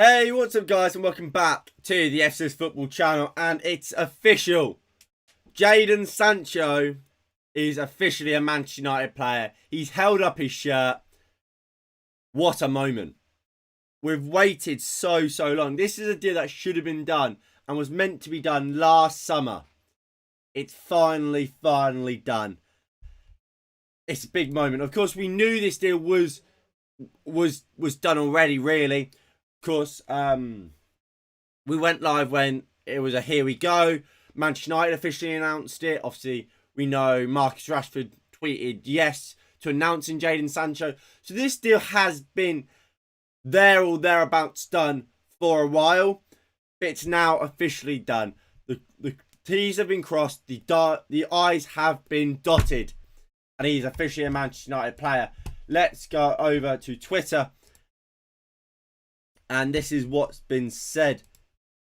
Hey, what's up guys, and welcome back to the FCS Football channel, and it's official. Jadon Sancho is officially a Manchester United player. He's held up his shirt. What a moment. We've waited so long. This is a deal that should have been done and was meant to be done last summer. It's finally done. It's a big moment. Of course, we knew this deal was done already, really. Of course, we went live when it was a here we go. Manchester United officially announced it. Obviously, we know Marcus Rashford tweeted yes to announcing Jadon Sancho. So this deal has been there or thereabouts done for a while, but it's now officially done. The T's have been crossed, the I's have been dotted, and he's officially a Manchester United player. Let's go over to Twitter. And this is what's been said.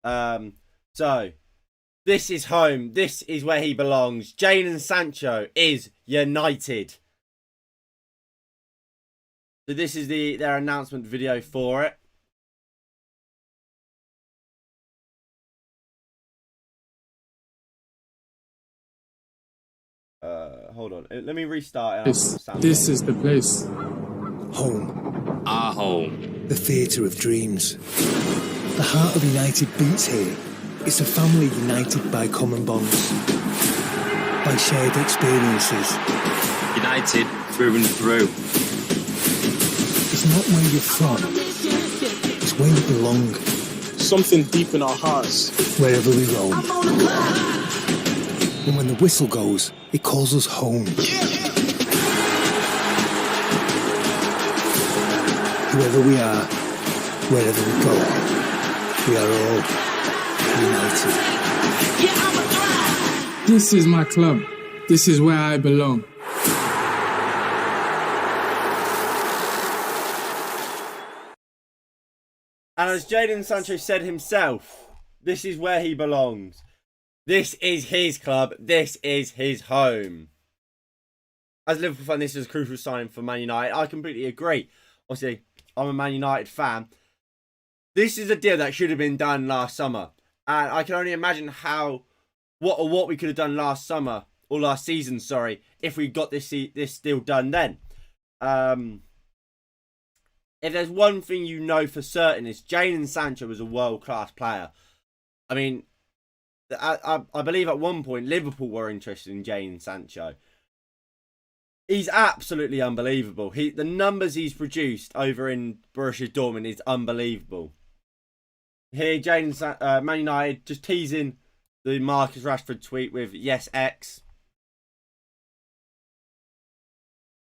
So, this is home. This is where he belongs. Jadon Sancho is United. So this is their announcement video for it. Hold on. Let me restart it. This is the place. Home. Our home. The theatre of dreams. The heart of United beats here. It's a family united by common bonds. By shared experiences. United through and through. It's not where you're from. It's where you belong. Something deep in our hearts. Wherever we roam. And when the whistle goes, it calls us home. Whoever we are, wherever we go, we are all united. This is my club. This is where I belong. And as Jadon Sancho said himself, this is where he belongs. This is his club. This is his home. As a Liverpool fan, this is a crucial signing for Man United. I completely agree. Obviously, I'm a Man United fan. This is a deal that should have been done last summer. And I can only imagine what we could have done last summer, or last season, sorry, if we got this deal done then. If there's one thing you know for certain, is Jadon Sancho was a world-class player. I mean, I believe at one point Liverpool were interested in Jadon Sancho. He's absolutely unbelievable. The numbers he's produced over in Borussia Dortmund is unbelievable. Here, Man United just teasing the Marcus Rashford tweet with yes X.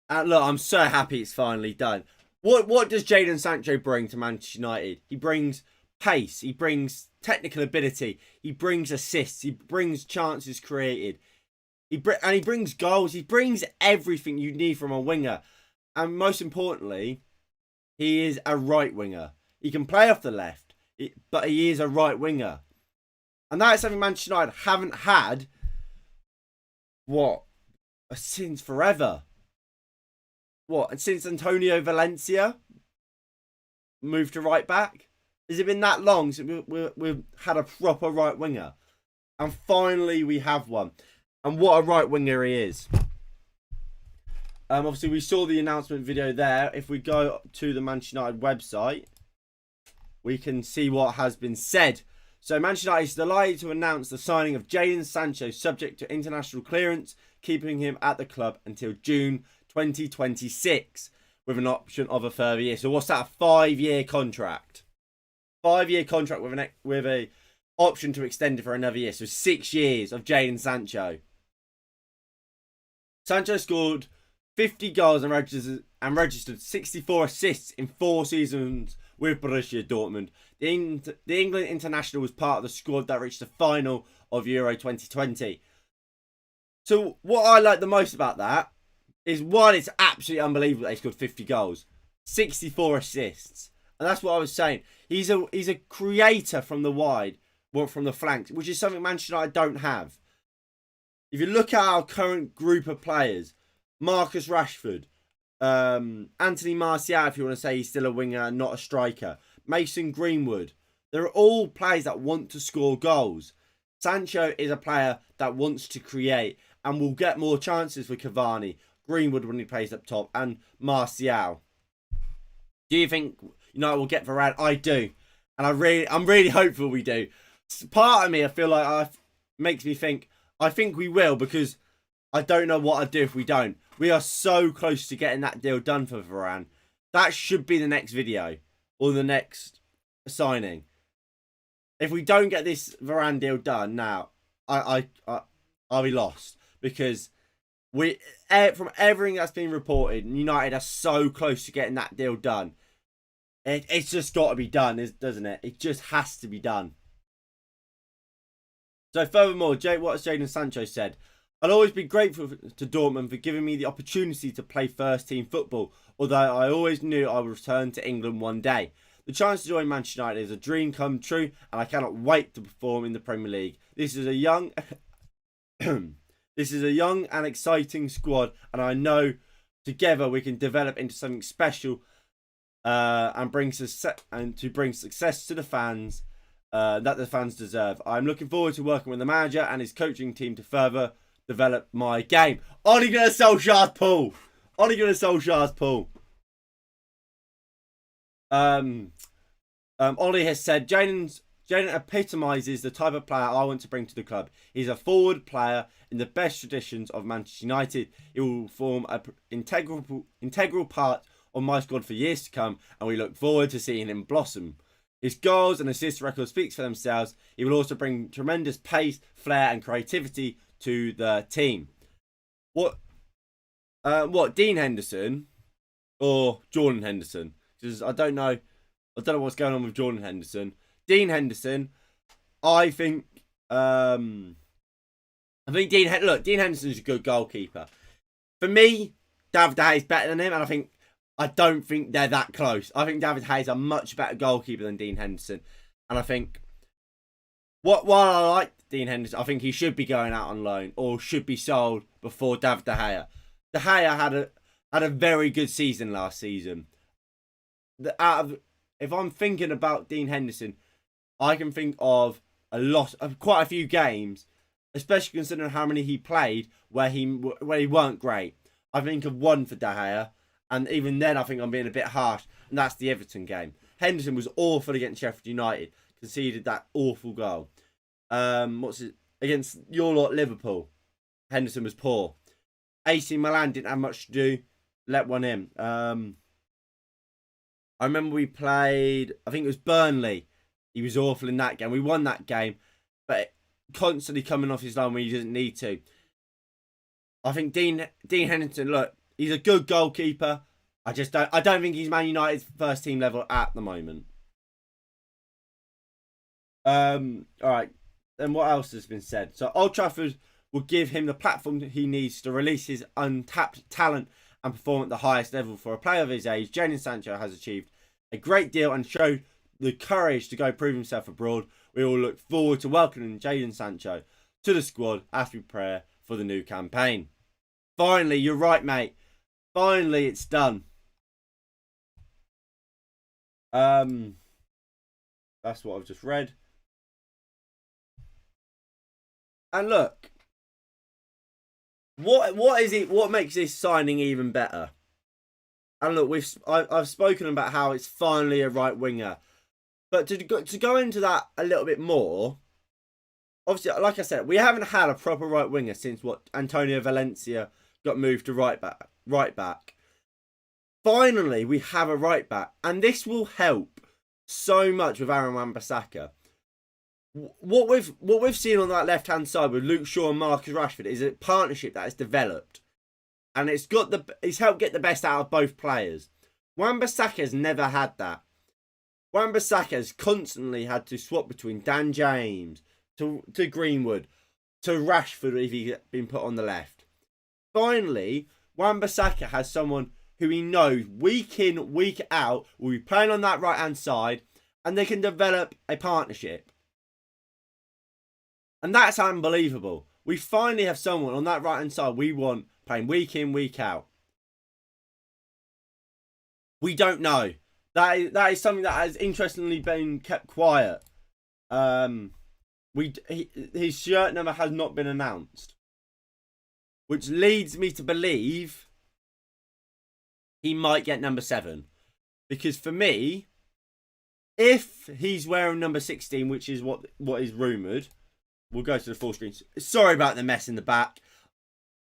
And look, I'm so happy it's finally done. What does Jadon Sancho bring to Manchester United? He brings pace. He brings technical ability. He brings assists. He brings chances created. He brings goals. He brings everything you need from a winger. And most importantly, he is a right winger. He can play off the left, but he is a right winger. And that is something Manchester United haven't had, since forever. Since Antonio Valencia moved to right back? Has it been that long since we've had a proper right winger? And finally we have one. And what a right winger he is. Obviously, we saw the announcement video there. If we go to the Manchester United website, we can see what has been said. So, Manchester United is delighted to announce the signing of Jadon Sancho, subject to international clearance, keeping him at the club until June 2026, with an option of a further year. So, what's that? A 5-year contract. 5-year contract with a option to extend it for another year. So 6 years of Jadon Sancho. Sancho scored 50 goals and registered 64 assists in 4 seasons with Borussia Dortmund. The England international was part of the squad that reached the final of Euro 2020. So what I like the most about that is, one, it's absolutely unbelievable that he scored 50 goals, 64 assists. And that's what I was saying. He's a creator from the wide, from the flanks, which is something Manchester United don't have. If you look at our current group of players, Marcus Rashford, Anthony Martial, if you want to say he's still a winger, not a striker, Mason Greenwood. They're all players that want to score goals. Sancho is a player that wants to create and will get more chances for Cavani, Greenwood when he plays up top, and Martial. Do you think United will get Varane? I do. And I'm really hopeful we do. Part of me, I feel like makes me think, I think we will, because I don't know what I'd do if we don't. We are so close to getting that deal done for Varane. That should be the next video or the next signing. If we don't get this Varane deal done now, I'll be lost, because from everything that's been reported, United are so close to getting that deal done. It's just got to be done, doesn't it? It just has to be done. So furthermore, what has Jadon Sancho said? I'll always be grateful to Dortmund for giving me the opportunity to play first team football, although I always knew I would return to England one day. The chance to join Manchester United is a dream come true, and I cannot wait to perform in the Premier League. This is a young and exciting squad, and I know together we can develop into something special and bring success to the fans that the fans deserve. I'm looking forward to working with the manager and his coaching team to further develop my game. Ole Gunnar Solskjaer's pull. Ole Gunnar Solskjaer's pull. Ollie has said, Jadon epitomises the type of player I want to bring to the club. He's a forward player in the best traditions of Manchester United. He will form an integral part of my squad for years to come, and we look forward to seeing him blossom. His goals and assist record speaks for themselves. He will also bring tremendous pace, flair, and creativity to the team. What Dean Henderson or Jordan Henderson? Because I don't know what's going on with Jordan Henderson. Dean Henderson, I think Dean Henderson's a good goalkeeper. For me, David De Gea is better than him, and I don't think they're that close. I think David De Gea is a much better goalkeeper than Dean Henderson, and I think while I like Dean Henderson, I think he should be going out on loan or should be sold before David De Gea. De Gea had a very good season last season. If I'm thinking about Dean Henderson, I can think of quite a few games, especially considering how many he played where he weren't great. I think of one for De Gea, and even then I think I'm being a bit harsh, and that's the Everton game. Henderson was awful against Sheffield United, conceded that awful goal. Against your lot Liverpool, Henderson was poor. AC Milan didn't have much to do, let one in. I remember we played, I think it was Burnley. He was awful in that game. We won that game, but constantly coming off his line when he doesn't need to. I think Dean Henderson, look, he's a good goalkeeper. I don't think he's Man United's first team level at the moment. Alright. Then what else has been said? So Old Trafford will give him the platform he needs to release his untapped talent and perform at the highest level. For a player of his age, Jadon Sancho has achieved a great deal and showed the courage to go prove himself abroad. We all look forward to welcoming Jadon Sancho to the squad as we prepare for the new campaign. Finally, you're right, mate. Finally, it's done. That's what I've just read. And look, what is it? What makes this signing even better? And look, I've spoken about how it's finally a right winger, but to go into that a little bit more, obviously, like I said, we haven't had a proper right winger since Antonio Valencia got moved to right back. Finally, we have a right back, and this will help so much with Aaron Wan-Bissaka. What we've seen on that left hand side with Luke Shaw and Marcus Rashford is a partnership that has developed, and it's helped get the best out of both players. Wan-Bissaka has never had that. Wan-Bissaka has constantly had to swap between Dan James to Greenwood to Rashford if he's been put on the left. Finally, Wan-Bissaka has someone who he knows week in, week out will be playing on that right hand side, and they can develop a partnership. And that's unbelievable. We finally have someone on that right hand side we want playing week in, week out. We don't know. That is something that has interestingly been kept quiet. His shirt number has not been announced, which leads me to believe he might get number 7. Because for me, if he's wearing number 16, which is what is rumoured, we'll go to the full screen. Sorry about the mess in the back.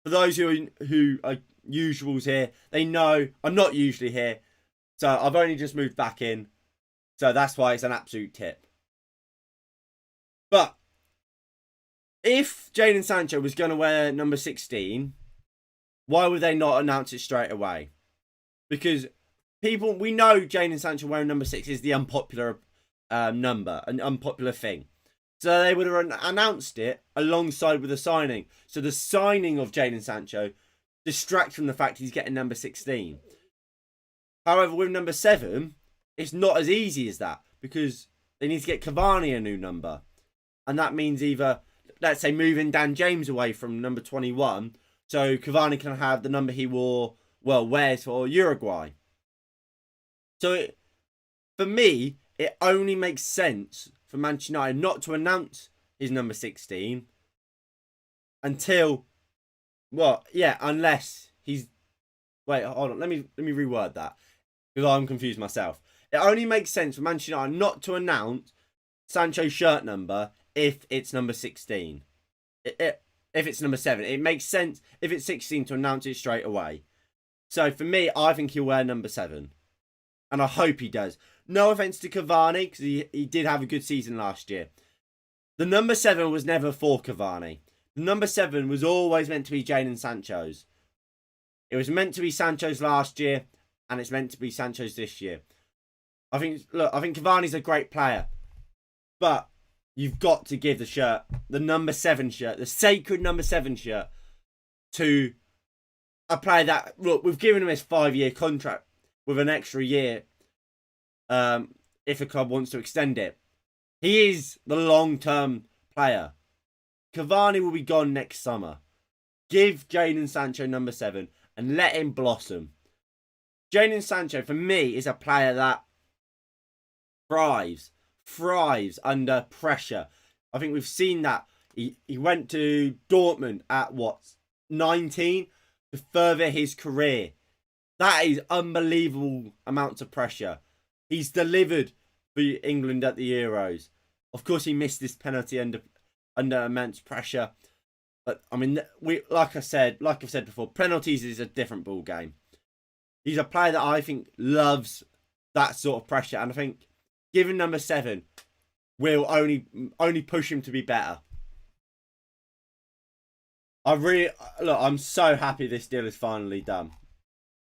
For those who are usuals here, they know I'm not usually here. So I've only just moved back in. So that's why it's an absolute tip. But if Jadon Sancho was going to wear number 16, why would they not announce it straight away? Because we know Jadon Sancho wearing number 6 is the unpopular number, an unpopular thing. So they would have announced it alongside with the signing. So the signing of Jadon Sancho distracts from the fact he's getting number 16. However, with number 7, it's not as easy as that because they need to get Cavani a new number. And that means either, let's say, moving Dan James away from number 21 so Cavani can have the number he wears for Uruguay. So for me, it only makes sense for Manchester United not to announce his number 16 until, unless he's... Wait, hold on. Let me reword that because I'm confused myself. It only makes sense for Manchester United not to announce Sancho's shirt number if it's number 16. If it's number 7. It makes sense if it's 16 to announce it straight away. So for me, I think he'll wear number 7. And I hope he does. No offence to Cavani, because he did have a good season last year. The number 7 was never for Cavani. The number 7 was always meant to be Jadon Sancho's. It was meant to be Sancho's last year, and it's meant to be Sancho's this year. I think Cavani's a great player. But you've got to give the shirt, the number 7 shirt, the sacred number 7 shirt, to a player that, look, we've given him his 5-year contract with an extra year if a club wants to extend it. He is the long-term player. Cavani will be gone next summer. Give Jadon Sancho number 7 and let him blossom. Jadon Sancho, for me, is a player that thrives under pressure. I think we've seen that. He went to Dortmund at 19 to further his career. That is unbelievable amounts of pressure. He's delivered for England at the Euros. Of course, he missed this penalty under immense pressure. But I mean, like I've said before, penalties is a different ball game. He's a player that I think loves that sort of pressure, and I think giving number 7 will only push him to be better. I'm so happy this deal is finally done.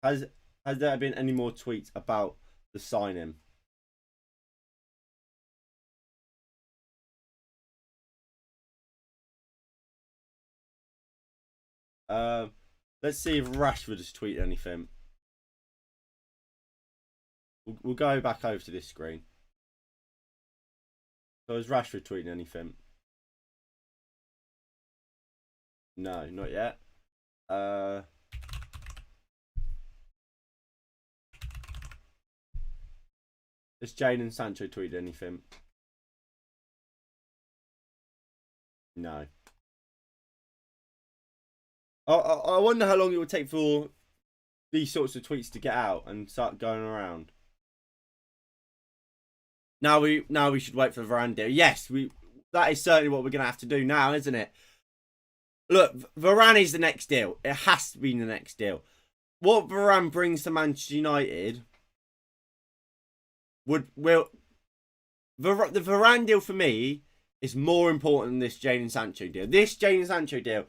Has there been any more tweets about the signing? Let's see if Rashford has tweeted anything. We'll go back over to this screen. So has Rashford tweeted anything? No, not yet. Has Jadon Sancho tweeted anything? No. I wonder how long it would take for these sorts of tweets to get out and start going around. Now we should wait for the Varane deal. Yes, that is certainly what we're gonna have to do now, isn't it? Look, Varane is the next deal. It has to be the next deal. What Varane brings to Manchester United the Varane deal for me is more important than this Jadon Sancho deal. This Jadon Sancho deal,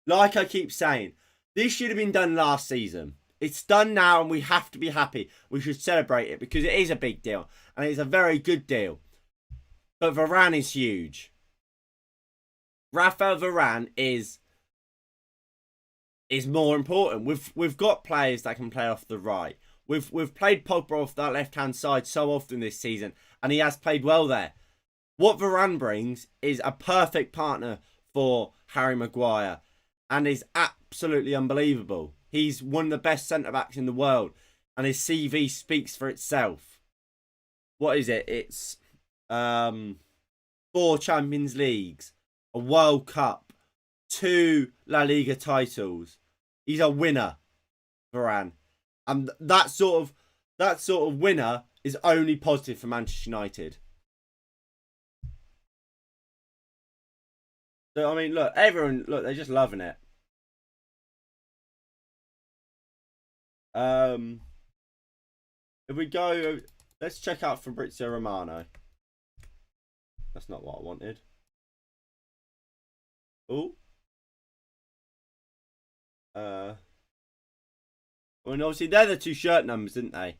like I keep saying, this should have been done last season. It's done now and we have to be happy. We should celebrate it because it is a big deal and it's a very good deal. But Varane is huge. Rafael Varane is more important. We've got players that can play off the right. We've played Pogba off that left-hand side so often this season and he has played well there. What Varane brings is a perfect partner for Harry Maguire and is absolutely unbelievable. He's one of the best centre-backs in the world and his CV speaks for itself. what is it? It's 4 Champions Leagues, a World Cup, 2 La Liga titles. He's a winner, Varane, and that sort of winner is only positive for Manchester United. So I mean, look, everyone, look, they're just loving it. If we go, let's check out Fabrizio Romano. That's not what I wanted. Oh. I mean, obviously they're the 2 shirt numbers, didn't they?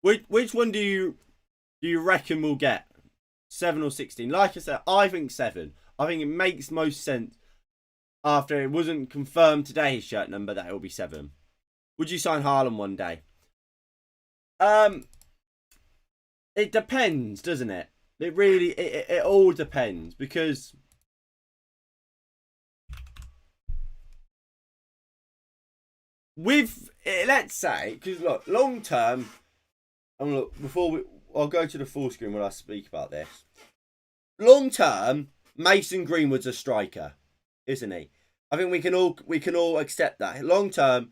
Which one do you reckon we'll get? 7 or 16? Like I said, I think 7. I think it makes most sense after it wasn't confirmed today his shirt number that it will be 7. Would you sign Haaland one day? It depends, doesn't it? It really, it all depends, because with, let's say, because look, long term, and look, I'll go to the full screen when I speak about this. Long term, Mason Greenwood's a striker, isn't he? I think we can all accept that. Long term,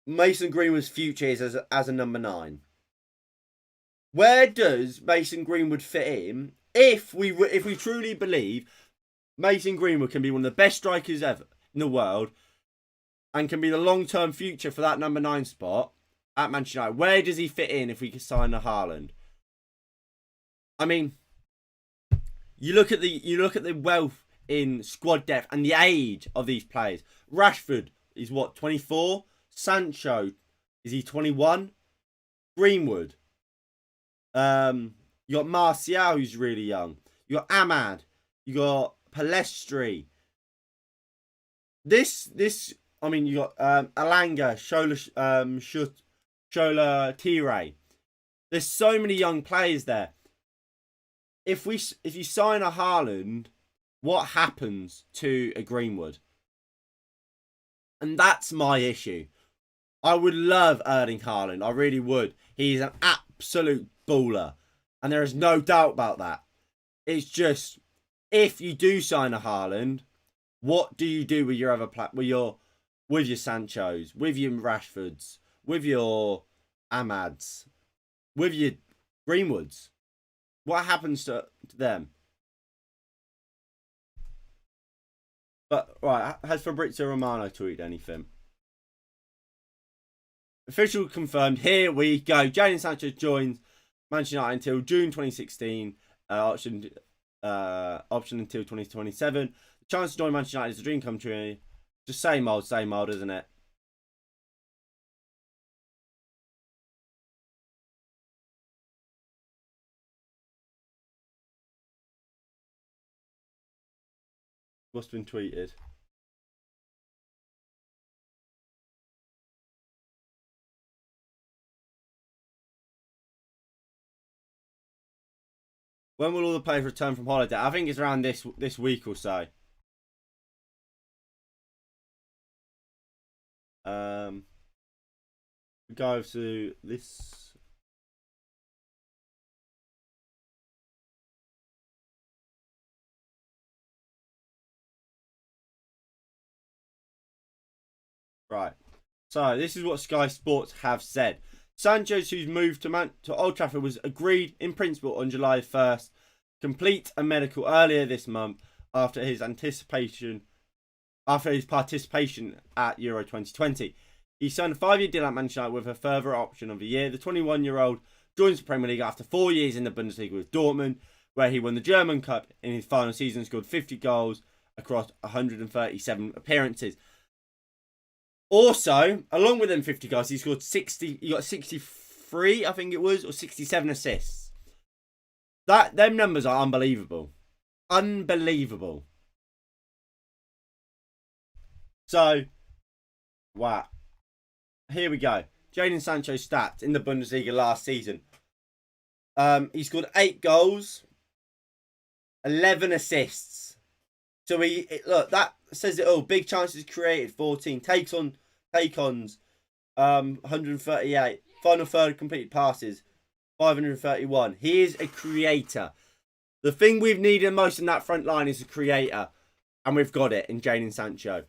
Mason Greenwood's future is as a number 9. Where does Mason Greenwood fit in? If we truly believe Mason Greenwood can be one of the best strikers ever in the world and can be the long-term future for that number 9 spot at Manchester United, where does he fit in if we could sign a Haaland? I mean, you look at the wealth in squad depth and the age of these players. Rashford is what, 24? Sancho, is he 21? Greenwood. You got Martial, who's really young. You got Ahmad. You got Palestri. I mean, you got Alanga, Shola Tire. There's so many young players there. If you sign a Haaland, what happens to a Greenwood? And that's my issue. I would love Erling Haaland. I really would. He's an absolute baller. And there is no doubt about that. It's just, if you do sign a Haaland, what do you do with your other with your Sanchos, with your Rashfords, with your Ahmads, with your Greenwoods? What happens to them? But right, has Fabrizio Romano tweeted anything? Official confirmed. Here we go. Jadon Sancho joins Manchester United until June 2016. Option until 2027. The chance to join Manchester United is a dream come true. Just same old, isn't it? What's been tweeted? When will all the players return from holiday? I think it's around this week or so. Go to this. Right. So this is what Sky Sports have said. Sanchez, whose move to Old Trafford was agreed in principle on July 1st, complete a medical earlier this month after his participation at Euro 2020. He signed a 5-year deal at Manchester United with a further option of a year. The 21-year-old joins the Premier League after 4 years in the Bundesliga with Dortmund, where he won the German Cup in his final season and scored 50 goals across 137 appearances. Also, along with them 50 goals, he scored 60. He got 63, I think it was, or 67 assists. Them numbers are unbelievable. Unbelievable. So, wow. Here we go. Jadon Sancho stats in the Bundesliga last season. He scored 8 goals, 11 assists. So that says it all. Big chances created, 14. Take-ons, 138. Final third completed passes, 531. He is a creator. The thing we've needed most in that front line is a creator. And we've got it in Jadon Sancho.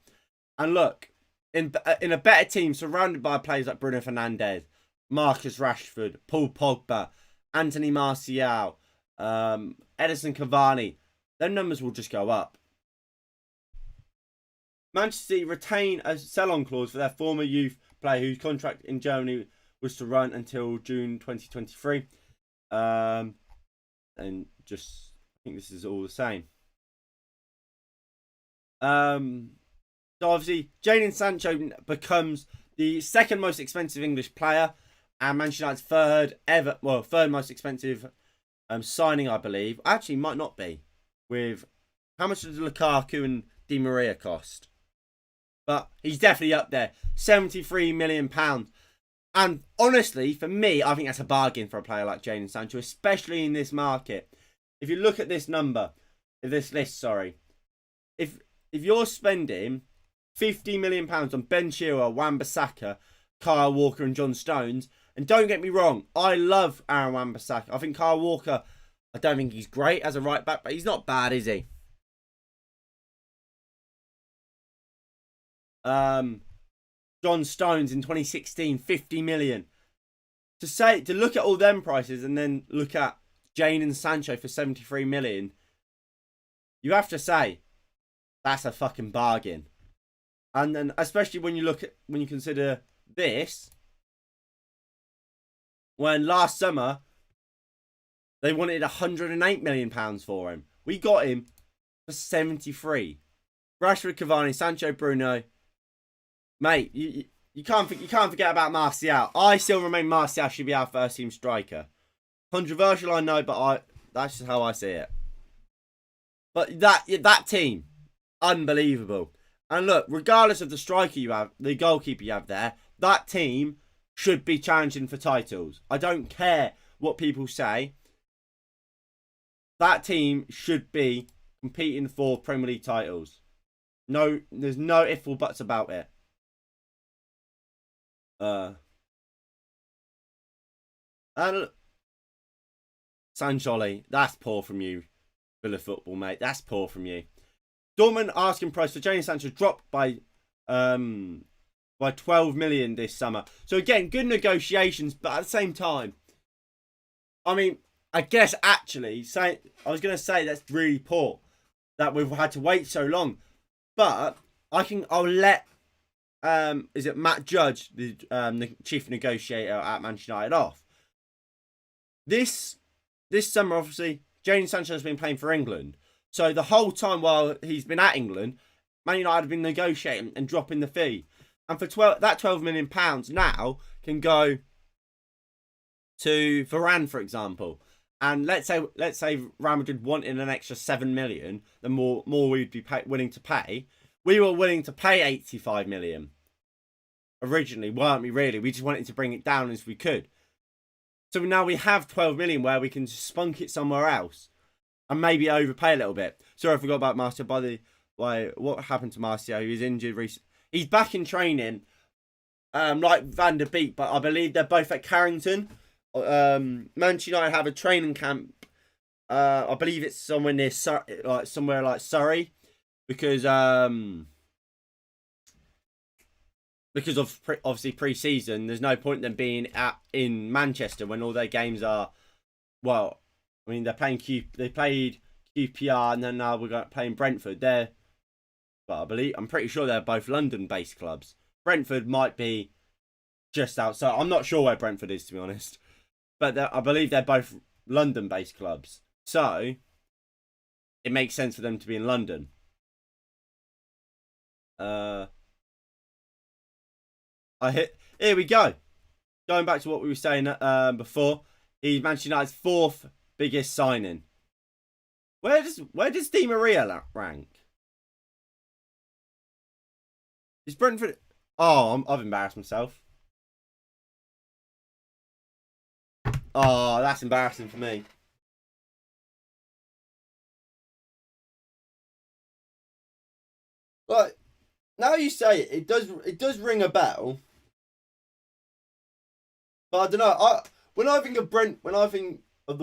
And look, in a better team surrounded by players like Bruno Fernandes, Marcus Rashford, Paul Pogba, Anthony Martial, Edison Cavani, their numbers will just go up. Manchester City retain a sell-on clause for their former youth player whose contract in Germany was to run until June 2023. And just, I think this is all the same. So obviously, Jadon Sancho becomes the second most expensive English player and Manchester United's third most expensive signing, I believe. Actually, might not be. With how much does Lukaku and Di Maria cost? But he's definitely up there. £73 million. And honestly, for me, I think that's a bargain for a player like Jadon Sancho, especially in this market. If you look at this number, this list, sorry. If you're spending £50 million on Ben Chilwell, Wan-Bissaka, Kyle Walker and John Stones, and don't get me wrong, I love Aaron Wan-Bissaka. I think Kyle Walker, I don't think he's great as a right back, but he's not bad, is he? John Stones in 2016, 50 million. To look at all them prices and then look at Jadon Sancho for 73 million, you have to say that's a fucking bargain. And then especially when you consider this, when last summer they wanted £108 million for him. We got him for 73. Rashford, Cavani, Sancho, Bruno. Mate, you can't forget about Martial. I still remain Martial should be our first team striker. Controversial, I know, but that's just how I see it. But that team, unbelievable. And look, regardless of the striker you have, the goalkeeper you have there, that team should be challenging for titles. I don't care what people say. That team should be competing for Premier League titles. No, there's no ifs or buts about it. And Sancholi, that's poor from you, Villa Football, mate. That's poor from you. Dortmund asking price for Jadon Sancho dropped by 12 million this summer. So again, good negotiations, but at the same time, I mean, I guess actually, I was going to say that's really poor that we've had to wait so long. But I'll let is it Matt Judge, the chief negotiator at Manchester United, off. This summer, obviously, Jadon Sancho has been playing for England. So the whole time while he's been at England, Man United have been negotiating and dropping the fee. And for £12 million now can go to Varane, for example. And let's say Real Madrid wanted an extra 7 million, the more we'd be willing to pay. We were willing to pay 85 million. Originally, weren't we really? We just wanted to bring it down as we could. So now we have 12 million where we can just spunk it somewhere else and maybe overpay a little bit. Sorry, I forgot about Martial. By the way, what happened to Martial? He was injured recently. He's back in training, like Van der Beek, but I believe they're both at Carrington. Manchester United have a training camp. I believe it's somewhere near somewhere like Surrey, because of obviously pre-season. There's no point in them being in Manchester when all their games are. Well, I mean, they played QPR and then now we're playing Brentford. But I'm pretty sure they're both London-based clubs. Brentford might be just outside. I'm not sure where Brentford is, to be honest. But I believe they're both London-based clubs. So, it makes sense for them to be in London. Here we go. Going back to what we were saying before. He's Manchester United's fourth biggest signing. Where does Di Maria rank? Is Brentford... Oh, I've embarrassed myself. Oh, that's embarrassing for me. But now you say it does ring a bell. But I don't know. when I think of when I think of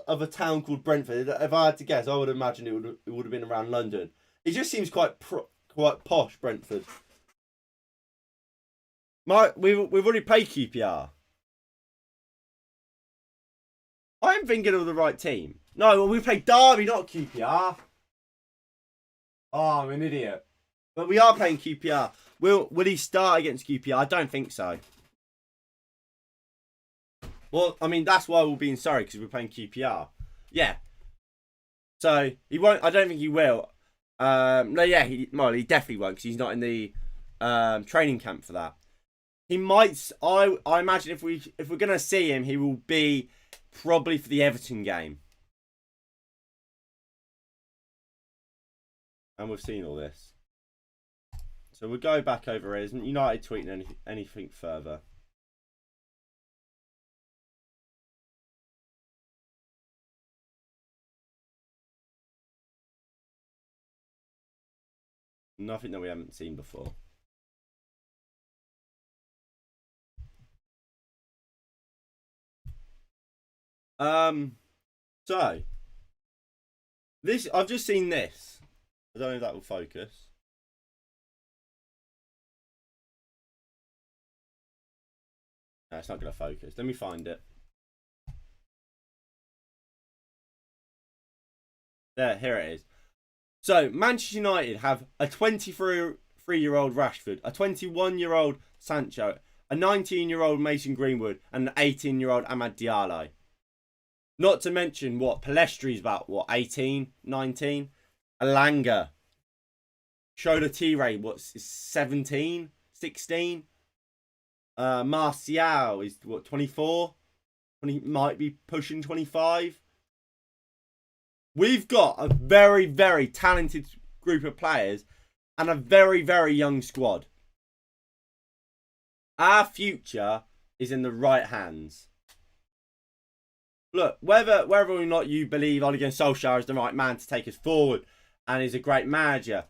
of a town called Brentford, if I had to guess, I would imagine it would have been around London. It just seems quite posh, Brentford. We've already played QPR. I'm thinking of the right team. No, well, we played Derby, not QPR. Oh, I'm an idiot. But we are playing QPR. Will he start against QPR? I don't think so. Well, I mean, that's why we're being sorry, because we're playing QPR. Yeah. So, he won't. I don't think he will. No, yeah, he definitely won't, because he's not in the training camp for that. He might. I imagine if we're going to see him, he will be probably for the Everton game. And we've seen all this. So we'll go back over here. Isn't United tweeting anything further? Nothing that we haven't seen before. So this I've just seen this. I don't know if that will focus. No, it's not going to focus. Let me find it. There, here it is. So, Manchester United have a 23-year-old Rashford, a 21-year-old Sancho, a 19-year-old Mason Greenwood, and an 18-year-old Amad Diallo. Not to mention what Palestri's about, 18, 19? Alanga. Shola T-Ray, 17, 16? Martial is 24? 20, might be pushing 25. We've got a very, very talented group of players and a very, very young squad. Our future is in the right hands. Look, whether or not you believe Ole Gunnar Solskjaer is the right man to take us forward and is a great manager,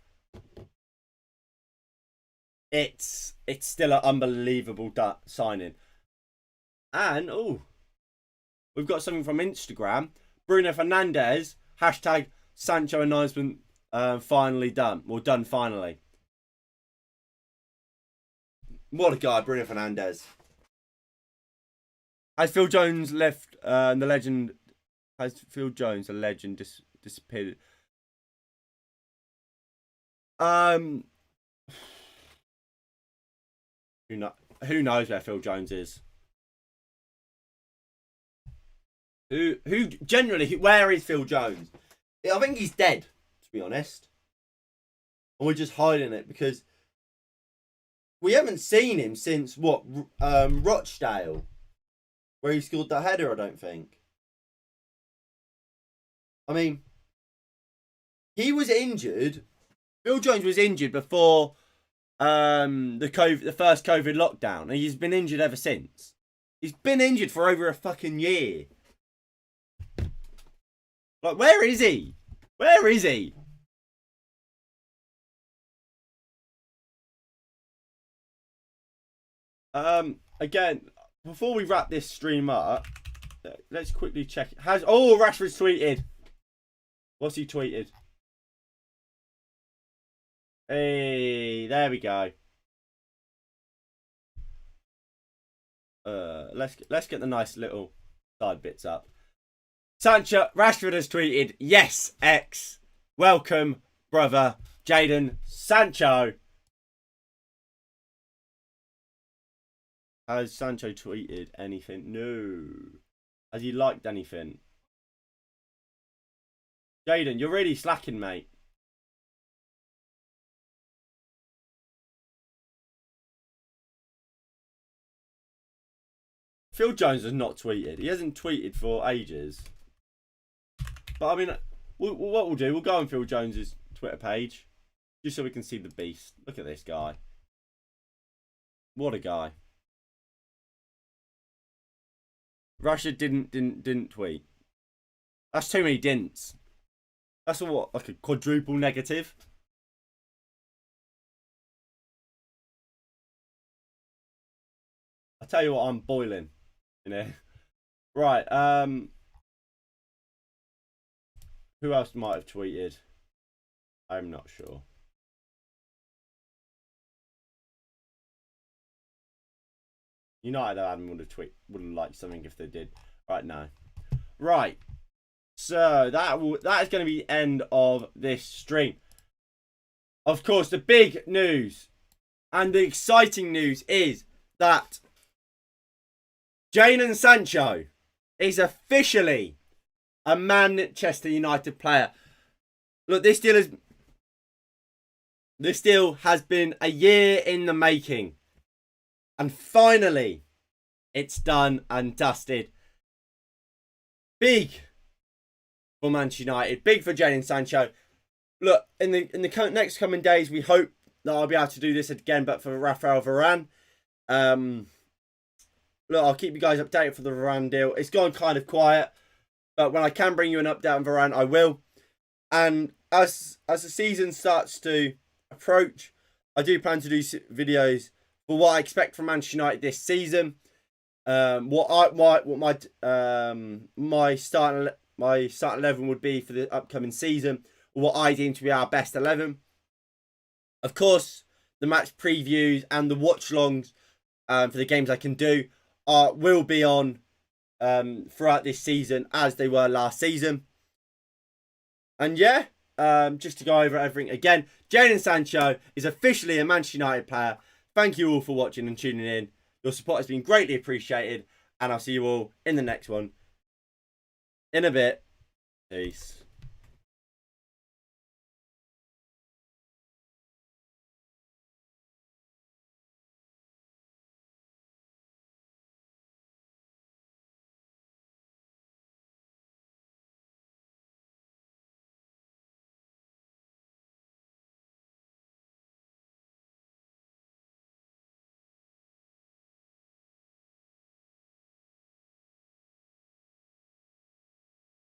it's still an unbelievable signing. And, we've got something from Instagram. Bruno Fernandes, hashtag Sancho announcement finally done. Well, done finally. What a guy, Bruno Fernandes. Has Phil Jones left the legend? Has Phil Jones, the legend, disappeared? Who knows where Phil Jones is? Who generally, where is Phil Jones? I think he's dead, to be honest. And we're just hiding it because we haven't seen him since Rochdale, where he scored that header, I don't think. I mean, he was injured. Phil Jones was injured before the first COVID lockdown, and he's been injured ever since. He's been injured for over a fucking year. Like, where is he? Where is he? Again, before we wrap this stream up, let's quickly check. Rashford's tweeted. What's he tweeted? Hey, there we go. Let's get the nice little side bits up. Rashford has tweeted, yes, X. Welcome, brother, Jadon Sancho. Has Sancho tweeted anything? No. Has he liked anything? Jadon, you're really slacking, mate. Phil Jones has not tweeted. He hasn't tweeted for ages. But I mean, what we'll do, we'll go on Phil Jones's Twitter page, just so we can see the beast. Look at this guy. What a guy. Russia didn't tweet. That's too many dints. That's like a quadruple negative. I tell you what, I'm boiling. You know, Right. Who else might have tweeted? I'm not sure. United admin would have liked something if they did. Right now. Right. So that is going to be the end of this stream. Of course, the big news and the exciting news is that Jadon Sancho is officially a Manchester United player. Look, this deal has been a year in the making. And finally, it's done and dusted. Big for Manchester United. Big for Jadon Sancho. Look, in the next coming days, we hope that I'll be able to do this again, but for Rafael Varane. Look, I'll keep you guys updated for the Varane deal. It's gone kind of quiet, but when I can bring you an update on Varane, I will. And as the season starts to approach, I do plan to do videos for what I expect from Manchester United this season. My starting 11 would be for the upcoming season, what I deem to be our best 11. Of course, the match previews and the watch-longs for the games I can do will be on throughout this season as they were last season. And yeah, just to go over everything again, Jadon Sancho is officially a Manchester United player. Thank you all for watching and tuning in. Your support has been greatly appreciated. And I'll see you all in the next one. In a bit. Peace.